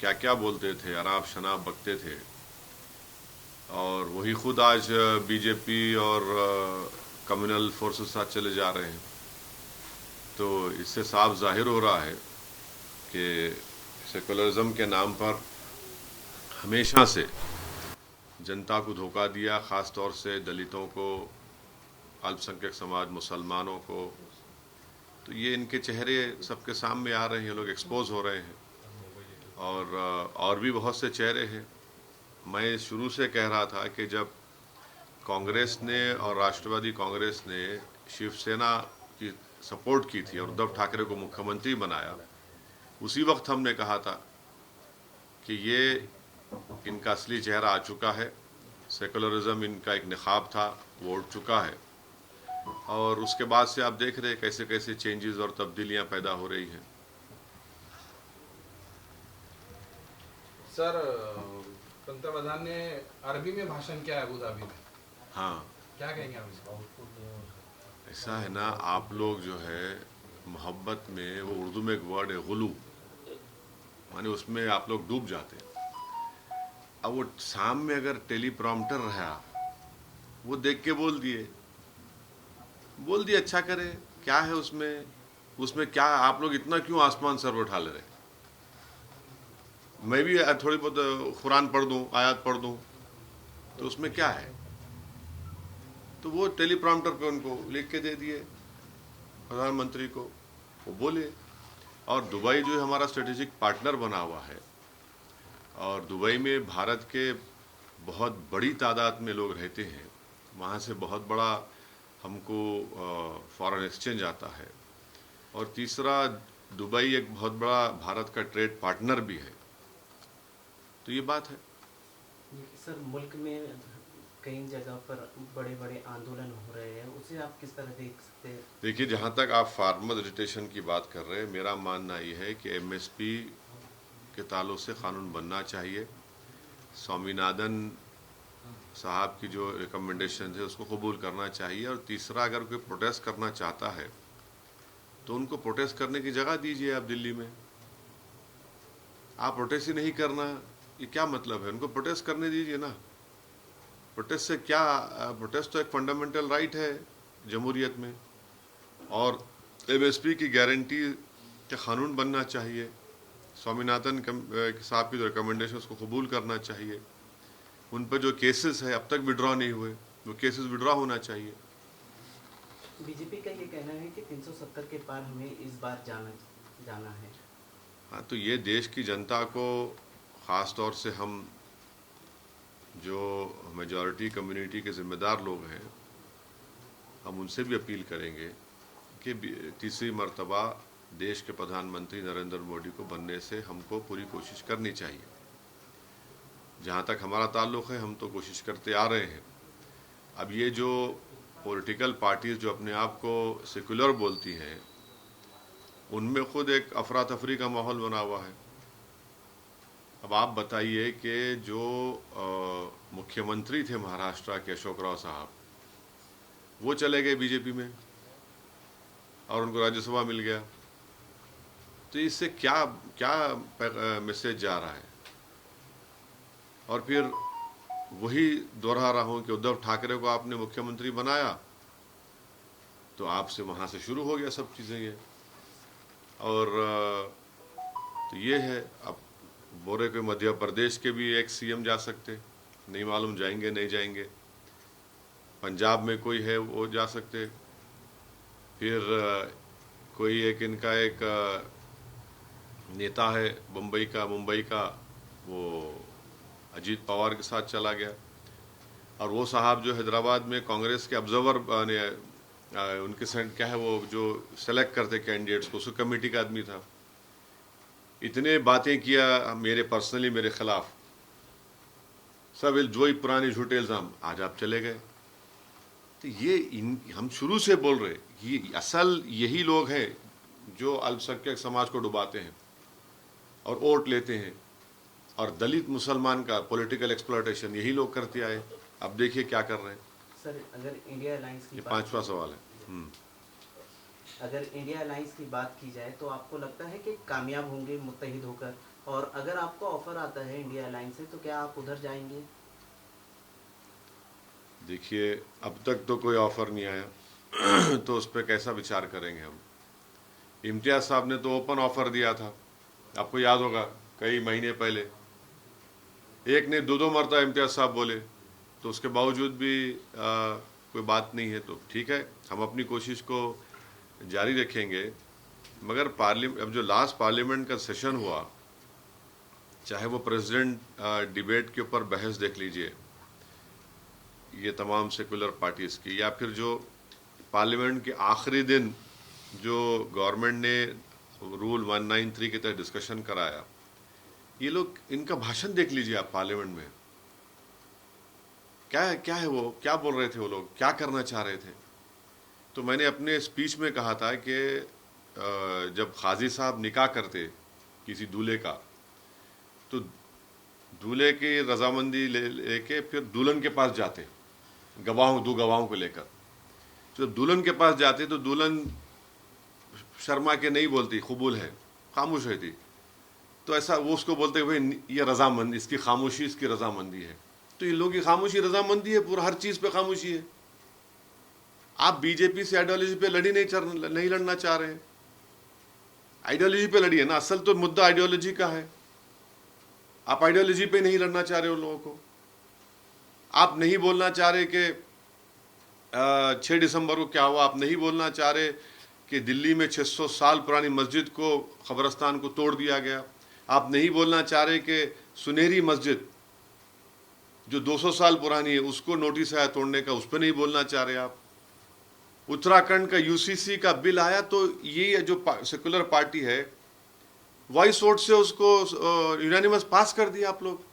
क्या क्या बोलते थे, अनाप शनाप बकते थे, और वही खुद आज बीजेपी और कम्युनल फोर्सेस साथ चले जा रहे हैं। तो इससे साफ जाहिर हो रहा है कि सेकुलरिज्म के नाम पर हमेशा से जनता को धोखा दिया, ख़ास तौर से दलितों को, अल्पसंख्यक समाज, मुसलमानों को। तो ये इनके चेहरे सबके सामने आ रहे हैं, ये लोग एक्सपोज हो रहे हैं। और भी बहुत से चेहरे हैं। मैं शुरू से कह रहा था कि जब कांग्रेस ने और राष्ट्रवादी कांग्रेस ने शिवसेना की सपोर्ट की थी और उद्धव ठाकरे को मुख्यमंत्री बनाया, उसी वक्त हमने कहा था कि ये इनका असली चेहरा आ चुका है, सेकुलरिज्म इनका एक निखाब था, वो उड़ चुका है। और उसके बाद से आप देख रहे हैं कैसे कैसे चेंजेस और तब्दीलियां पैदा हो रही हैं। सर, पंतप्रधान ने अरबी में भाषण किया है अबू धाबी में। हाँ, क्या कहेंगे आप इसको? ऐसा है ना, आप लोग जो है मोहब्बत में, वो उर्दू में एक वर्ड है गुलू, माने उसमें आप लोग डूब जाते हैं। अब वो सामने अगर टेलीप्रॉम्प्टर रहा, वो देख के बोल दिए अच्छा करे, क्या है उसमें, उसमें क्या आप लोग इतना क्यों आसमान सर उठा ले रहे? मैं भी थोड़ी बहुत कुरान पढ़ दूं, आयत पढ़ दूं, तो उसमें क्या है? तो वो टेलीप्रॉम्प्टर पे उनको लिख के दे दिए प्रधानमंत्री को, वो बोले। और दुबई जो है हमारा स्ट्रेटेजिक पार्टनर बना हुआ है, और दुबई में भारत के बहुत बड़ी तादाद में लोग रहते हैं, वहाँ से बहुत बड़ा हमको फॉरेन एक्सचेंज आता है। और तीसरा, दुबई एक बहुत बड़ा भारत का ट्रेड पार्टनर भी है। तो ये बात है। सर, मुल्क में कई जगह पर बड़े बड़े आंदोलन हो रहे हैं, उसे आप किस तरह देख सकते हैं? देखिए, जहाँ तक आप फार्मर एजुटेशन की बात कर रहे हैं, मेरा मानना ये है कि एमएसपी के ताल्लुक से कानून बनना चाहिए। स्वामीनाथन साहब की जो रिकमेंडेशन है उसको कबूल करना चाहिए। और तीसरा, अगर कोई प्रोटेस्ट करना चाहता है तो उनको प्रोटेस्ट करने की जगह दीजिए। आप दिल्ली में आप प्रोटेस्ट ही नहीं करना, ये क्या मतलब है? उनको प्रोटेस्ट करने दीजिए ना। प्रोटेस्ट से क्या, प्रोटेस्ट तो एक फंडामेंटल राइट है जमहूरियत में। और एमएसपी की गारंटी का कानून बनना चाहिए। स्वामीनाथन साहब की जो रिकमेंडेशन उसको कबूल करना चाहिए। उन पर जो केसेस है अब तक विड्रॉ नहीं हुए, वो केसेस विड्रॉ होना चाहिए। बीजेपी का ये कहना है कि 370 के पार हमें इस बार जाना है। हाँ, तो ये देश की जनता को, ख़ास तौर से हम जो मेजॉरिटी कम्युनिटी के ज़िम्मेदार लोग हैं, हम उनसे भी अपील करेंगे कि तीसरी मर्तबा देश के प्रधानमंत्री नरेंद्र मोदी को बनने से हमको पूरी कोशिश करनी चाहिए। जहाँ तक हमारा ताल्लुक़ है, हम तो कोशिश करते आ रहे हैं। अब ये जो पॉलिटिकल पार्टीज़ जो अपने आप को सेकुलर बोलती हैं, उनमें खुद एक अफरा तफरी का माहौल बना हुआ है। अब आप बताइए कि जो मुख्यमंत्री थे महाराष्ट्र के, अशोक राव साहब, वो चले गए बीजेपी में और उनको राज्यसभा मिल गया। तो इससे क्या क्या मैसेज जा रहा है? और फिर वही दोहरा रहा हूँ कि उद्धव ठाकरे को आपने मुख्यमंत्री बनाया तो आपसे वहाँ से शुरू हो गया सब चीज़ें ये। और तो ये है। अब बोरे के मध्य प्रदेश के भी एक सीएम जा सकते, नहीं मालूम जाएंगे नहीं जाएंगे। पंजाब में कोई है वो जा सकते। फिर कोई एक इनका एक नेता है मुंबई का, वो अजीत पवार के साथ चला गया। और वो साहब जो हैदराबाद में कांग्रेस के ऑब्जर्वर उनके क्या है, वो जो सेलेक्ट करते कैंडिडेट्स को, उसको कमेटी का आदमी था। इतने बातें किया मेरे पर्सनली मेरे खिलाफ, सब जो ही पुराने झूठे इल्ज़ाम, आज आप चले गए। तो ये हम शुरू से बोल रहे, ये असल यही लोग हैं जो अल्पसंख्यक समाज को डुबाते हैं और वोट लेते हैं। और दलित मुसलमान का पॉलिटिकल एक्सप्लॉयटेशन यही लोग करते आए। अब देखिए क्या कर रहे हैं। सर, अगर इंडिया अलायंस की ये बात 5वां सवाल है। अगर इंडिया अलायंस की बात की जाए तो आपको लगता है कि कामयाब होंगे मुत्तहिद होकर और अगर आपको ऑफर आता है इंडिया एयरलाइंस से तो क्या आप उधर जाएंगे? देखिए, अब तक तो कोई ऑफ़र नहीं आया तो उस पर कैसा विचार करेंगे हम। इम्तियाज़ साहब ने तो ओपन ऑफ़र दिया था, आपको याद होगा, कई महीने पहले। एक ने दो मरतबा इम्तियाज़ साहब बोले, तो उसके बावजूद भी कोई बात नहीं है। तो ठीक है, हम अपनी कोशिश को जारी रखेंगे। मगर अब जो लास्ट पार्लियामेंट का सेशन हुआ, चाहे वो प्रेसिडेंट डिबेट के ऊपर बहस देख लीजिए, ये तमाम सेकुलर पार्टीज़ की, या फिर जो पार्लियामेंट के आखिरी दिन जो गवर्नमेंट ने रूल 193 के तहत डिस्कशन कराया, ये लोग, इनका भाषण देख लीजिए आप पार्लियामेंट में। क्या है वो, क्या बोल रहे थे वो लोग, क्या करना चाह रहे थे। तो मैंने अपने स्पीच में कहा था कि जब काजी साहब निकाह करते किसी दूल्हे का, तो दूल्हे की रजामंदी लेके फिर दुल्हन के पास जाते, दो गवाहों को लेकर। जब दुल्हन के पास जाते तो दुल्हन शर्मा के नहीं बोलती कबूल है, खामोश रहती। तो ऐसा वो उसको बोलते भाई ये रजामंदी, इसकी खामोशी इसकी रजामंदी है। तो इन लोगों की खामोशी रजामंदी है, पूरा हर चीज़ पे खामोशी है। आप बीजेपी से आइडियोलॉजी पे नहीं लड़ना चाह रहे हैं, आइडियोलॉजी पे लड़िए ना, असल तो मुद्दा आइडियोलॉजी का है। आप आइडियोलॉजी पे नहीं लड़ना चाह रहे उन लोगों को। आप नहीं बोलना चाह रहे कि 6 दिसंबर को क्या हुआ, आप नहीं बोलना चाह रहे कि दिल्ली में 600 साल पुरानी मस्जिद को, कब्रस्तान को तोड़ दिया गया। आप नहीं बोलना चाह रहे कि सुनहरी मस्जिद जो 200 साल पुरानी है उसको नोटिस आया तोड़ने का, उस पर नहीं बोलना चाह रहे आप। उत्तराखंड का यूसीसी का बिल आया तो ये जो सेकुलर पार्टी है, वॉइस वोट से उसको यूनानिमस पास कर दिया आप लोग।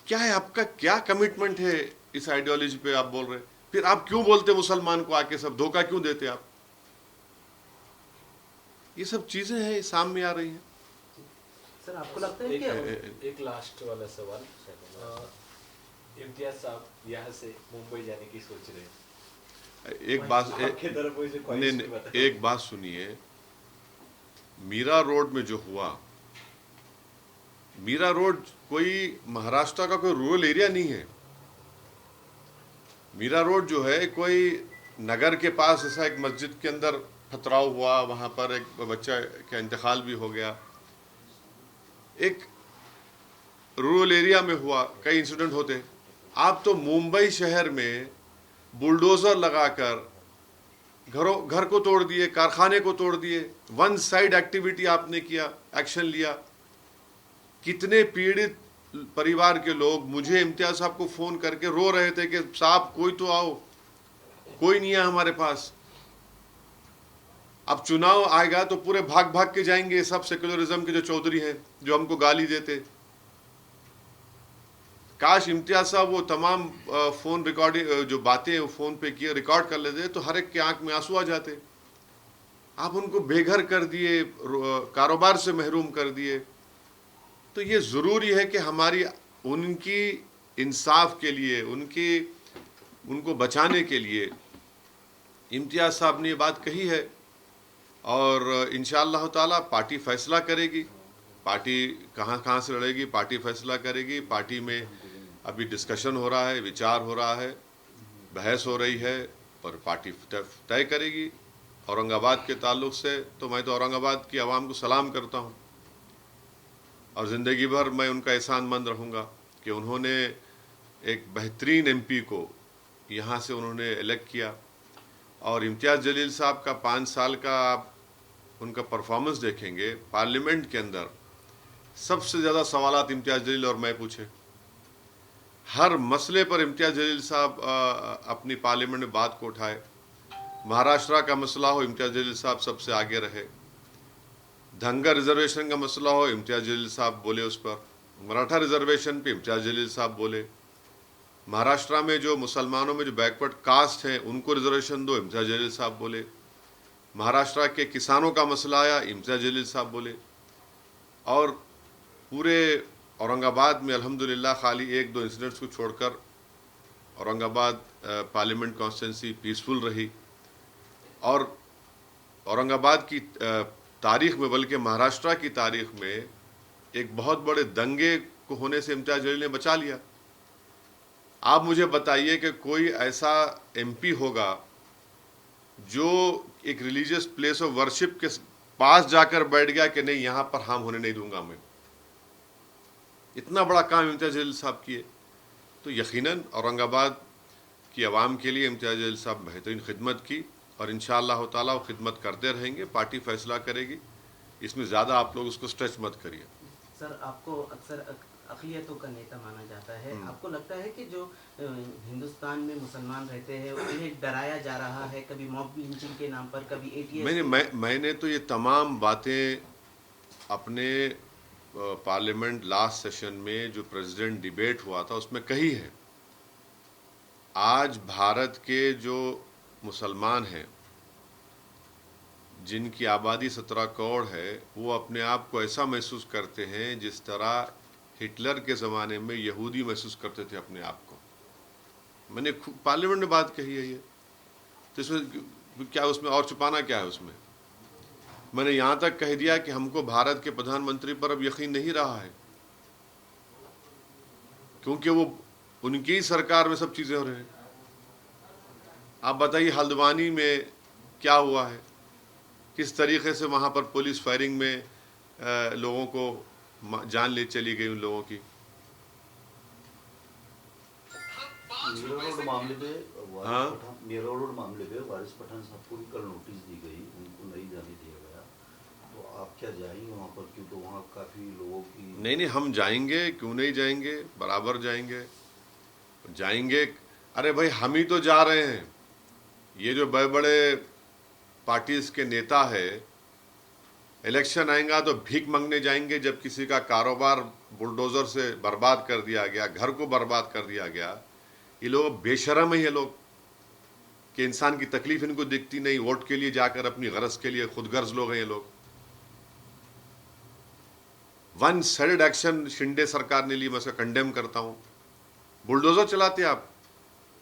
क्या है आपका, क्या कमिटमेंट है इस आइडियोलॉजी पे आप बोल रहे? फिर आप क्यों बोलते मुसलमान को आके सब धोखा क्यों देते आप? ये सब चीजें हैं सामने आ रही हैं। सर आपको लगता है कि एक लास्ट वाला सवाल, इम्तियाज साहब यहाँ से मुंबई जाने की सोच रहे हैं, एक बात आपके तरफ से नहीं, एक बात सुनिए। मीरा रोड में जो हुआ, मीरा रोड कोई महाराष्ट्र का कोई रूरल एरिया नहीं है। मीरा रोड जो है कोई नगर के पास ऐसा एक मस्जिद के अंदर पथराव हुआ, वहाँ पर एक बच्चा का इंतकाल भी हो गया। एक रूरल एरिया में हुआ, कई इंसिडेंट होते। आप तो मुंबई शहर में बुलडोज़र लगाकर घर को तोड़ दिए, कारखाने को तोड़ दिए। वन साइड एक्टिविटी आपने किया, एक्शन लिया। कितने पीड़ित परिवार के लोग मुझे इम्तियाज साहब को फ़ोन करके रो रहे थे कि साहब कोई तो आओ, कोई नहीं है हमारे पास। अब चुनाव आएगा तो पूरे भाग भाग के जाएंगे सब सेकुलरिज्म के जो चौधरी हैं, जो हमको गाली देते। काश इम्तियाज साहब वो तमाम फ़ोन रिकॉर्डिंग जो बातें वो फ़ोन पे किए रिकॉर्ड कर लेते तो हर एक के आंख में आंसू आ जाते। आप उनको बेघर कर दिए, कारोबार से महरूम कर दिए। तो ये ज़रूरी है कि हमारी उनकी इंसाफ के लिए, उनको बचाने के लिए इम्तियाज साहब ने ये बात कही है। और इंशाअल्लाह ताला पार्टी फैसला करेगी, पार्टी कहाँ से लड़ेगी, पार्टी फैसला करेगी। पार्टी में अभी डिस्कशन हो रहा है, विचार हो रहा है, बहस हो रही है, और पार्टी तय करेगी। औरंगाबाद के ताल्लुक़ से तो मैं तो औरंगाबाद की आवाम को सलाम करता हूँ, और ज़िंदगी भर मैं उनका एहसानमंद रहूँगा कि उन्होंने एक बेहतरीन एमपी को यहाँ से उन्होंने इलेक्ट किया। और इम्तियाज़ जलील साहब का 5 साल का आप उनका परफॉर्मेंस देखेंगे पार्लियामेंट के अंदर, सबसे ज़्यादा सवालात इम्तियाज़ जलील और मैं पूछे। हर मसले पर इम्तियाज़ जलील साहब अपनी पार्लियामेंट में बात को उठाए। महाराष्ट्र का मसला हो, इम्तियाज़ जलील साहब सबसे आगे रहे। धनगर रिजर्वेशन का मसला हो, इम्तियाज़ जलील साहब बोले उस पर। मराठा रिजर्वेशन पे इम्तियाज़ जलील साहब बोले। महाराष्ट्र में जो मुसलमानों में जो बैकवर्ड कास्ट हैं उनको रिजर्वेशन दो, इम्तियाज़ जलील साहब बोले। महाराष्ट्र के किसानों का मसला आया, इम्तियाज़ जलील साहब बोले। और पूरे औरंगाबाद में अल्हम्दुलिल्लाह खाली 1-2 इंसिडेंट्स को छोड़कर औरंगाबाद पार्लियामेंट कॉन्स्टिट्यूंसी पीसफुल रही। और औरंगाबाद की तारीख में, बल्कि महाराष्ट्र की तारीख में एक बहुत बड़े दंगे को होने से इम्तियाज जलील ने बचा लिया। आप मुझे बताइए कि कोई ऐसा एमपी होगा जो एक रिलीजियस प्लेस ऑफ वर्शिप के पास जाकर बैठ गया कि नहीं, यहां पर हार्म होने नहीं दूंगा मैं। इतना बड़ा काम इम्तियाज जलील साहब किए, तो यकीनन औरंगाबाद की आवाम के लिए इम्तियाज जलील साहब बेहतरीन खिदमत की और इंशाअल्लाह ताला वो खिदमत करते रहेंगे। पार्टी फैसला करेगी, इसमें ज़्यादा आप लोग उसको स्ट्रेच मत करिए। सर, आपको अक्सर अक़लियतों का नेता माना जाता है, आपको लगता है कि जो हिंदुस्तान में मुसलमान रहते हैं उन्हें डराया जा रहा है, कभी मॉब लिंचिंग के नाम पर, कभी ATS? मैंने तो ये तमाम बातें अपने पार्लियामेंट लास्ट सेशन में जो प्रेसिडेंट डिबेट हुआ था उसमें कही है। आज भारत के जो मुसलमान हैं जिनकी आबादी 17 करोड़ है, वो अपने आप को ऐसा महसूस करते हैं जिस तरह हिटलर के ज़माने में यहूदी महसूस करते थे अपने आप को। मैंने पार्लियामेंट में बात कही है ये, तो इसमें क्या, उसमें और छुपाना क्या है उसमें? मैंने यहाँ तक कह दिया कि हमको भारत के प्रधानमंत्री पर अब यकीन नहीं रहा है, क्योंकि वो उनकी ही सरकार में सब चीज़ें हो रही हैं। आप बताइए हल्द्वानी में क्या हुआ है, किस तरीके से वहाँ पर पुलिस फायरिंग में लोगों को जान ले चली गई उन लोगों की। मेरा रोड मामले पे वारिस पठान साहब को भी कल नोटिस दी गई, उनको नहीं जाने दिया गया, तो आप क्या जाएंगे वहाँ पर? क्यों, तो वहाँ काफ़ी लोगों की। नहीं, हम जाएंगे, क्यों नहीं जाएंगे, बराबर जाएंगे। अरे भाई, हम ही तो जा रहे हैं। ये जो बड़े बड़े पार्टीज के नेता है, इलेक्शन आएगा तो भीख मांगने जाएंगे, जब किसी का कारोबार बुलडोजर से बर्बाद कर दिया गया, घर को बर्बाद कर दिया गया। ये लोग बेशर्म ही है लोग कि इंसान की तकलीफ इनको दिखती नहीं, वोट के लिए जाकर अपनी गरज के लिए खुदगर्ज लोग हैं ये लोग। वन साइडेड एक्शन शिंदे सरकार ने ली, मैं उसका कंडेम करता हूं। बुलडोजर चलाते आप,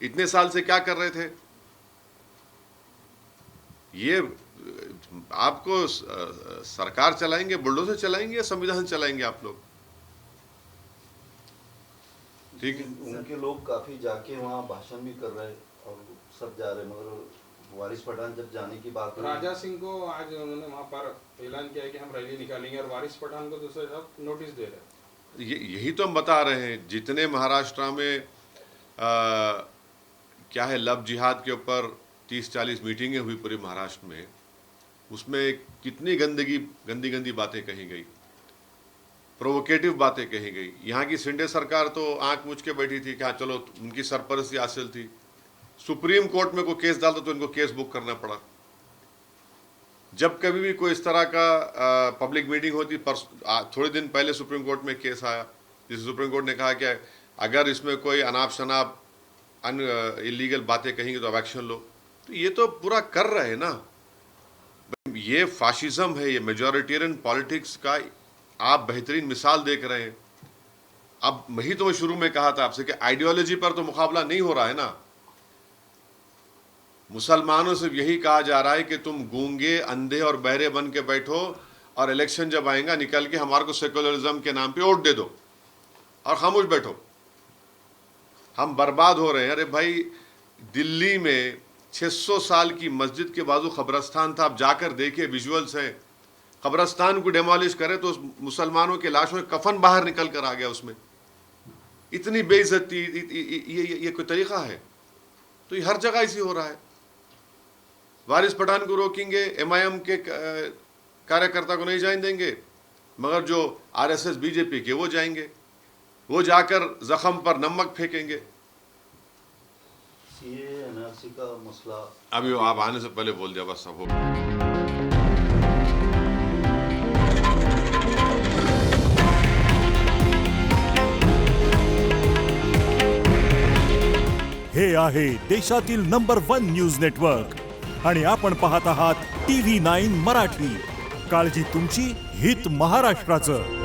इतने साल से क्या कर रहे थे? ये आपको सरकार चलाएंगे, बुलडोजर चलाएंगे या संविधान चलाएंगे आप लोग? ठीक है, उनके लोग काफी जाके वहाँ भाषण भी कर रहे और सब जा रहे, मगर वारिस पठान जब जाने की बात हुई, राजा सिंह को आज उन्होंने वहाँ पर ऐलान किया है कि हम रैली निकालेंगे, और वारिस पठान को दूसरे साहब नोटिस दे रहे हैं। यही तो हम बता रहे हैं। जितने महाराष्ट्र में क्या है, लव जिहाद के ऊपर 30-40 मीटिंगें हुई पूरे महाराष्ट्र में, उसमें कितनी गंदी बातें कही गई, प्रोवोकेटिव बातें कही गई। यहाँ की शिंदे सरकार तो आंख मूंझ के बैठी थी कि हाँ चलो, उनकी सरपरस्ती हासिल थी। सुप्रीम कोर्ट में कोई केस डालता तो इनको केस बुक करना पड़ा। जब कभी भी कोई इस तरह का पब्लिक मीटिंग होती, थोड़े दिन पहले सुप्रीम कोर्ट में केस आया जिसे सुप्रीम कोर्ट ने कहा कि अगर इसमें कोई अनाप शनाप इलीगल बातें कहेंगे तो अब एक्शन लो। तो ये तो पूरा कर रहे हैं ना। ये फाशिज्म है, ये मेजॉरिटेरियन पॉलिटिक्स का आप बेहतरीन मिसाल देख रहे हैं। अब वही तो मैं शुरू में कहा था आपसे कि आइडियोलॉजी पर तो मुकाबला नहीं हो रहा है ना। मुसलमानों से यही कहा जा रहा है कि तुम गूंगे, अंधे और बहरे बन के बैठो और इलेक्शन जब आएगा निकल के हमारे को सेकुलरिज्म के नाम पे वोट दे दो और खामोश बैठो। हम बर्बाद हो रहे हैं। अरे भाई, दिल्ली में 600 साल की मस्जिद के बाजू कब्रस्तान था, आप जाकर देखिए, विजुअल्स हैं। कब्रस्तान को डेमोलिश करे तो मुसलमानों के लाशों में कफन बाहर निकल कर आ गया उसमें। इतनी बेइज्जती, ये कोई तरीका है? तो ये हर जगह इसी हो रहा है। वारिस पठान को रोकेंगे, MIM के कार्यकर्ता को नहीं जाने देंगे, मगर जो RSS BJP के वो जाएंगे, वो जाकर जख्म पर नमक फेंकेंगे। ये NRC का मसला अभी आप आने से पहले बोल दिया, बस सब हो गया। हे आहे देशातील नंबर 1 न्यूज नेटवर्क आणि आपण पाहत आहात TV9 मराठी। काळजी तुमची, हित महाराष्ट्राचं।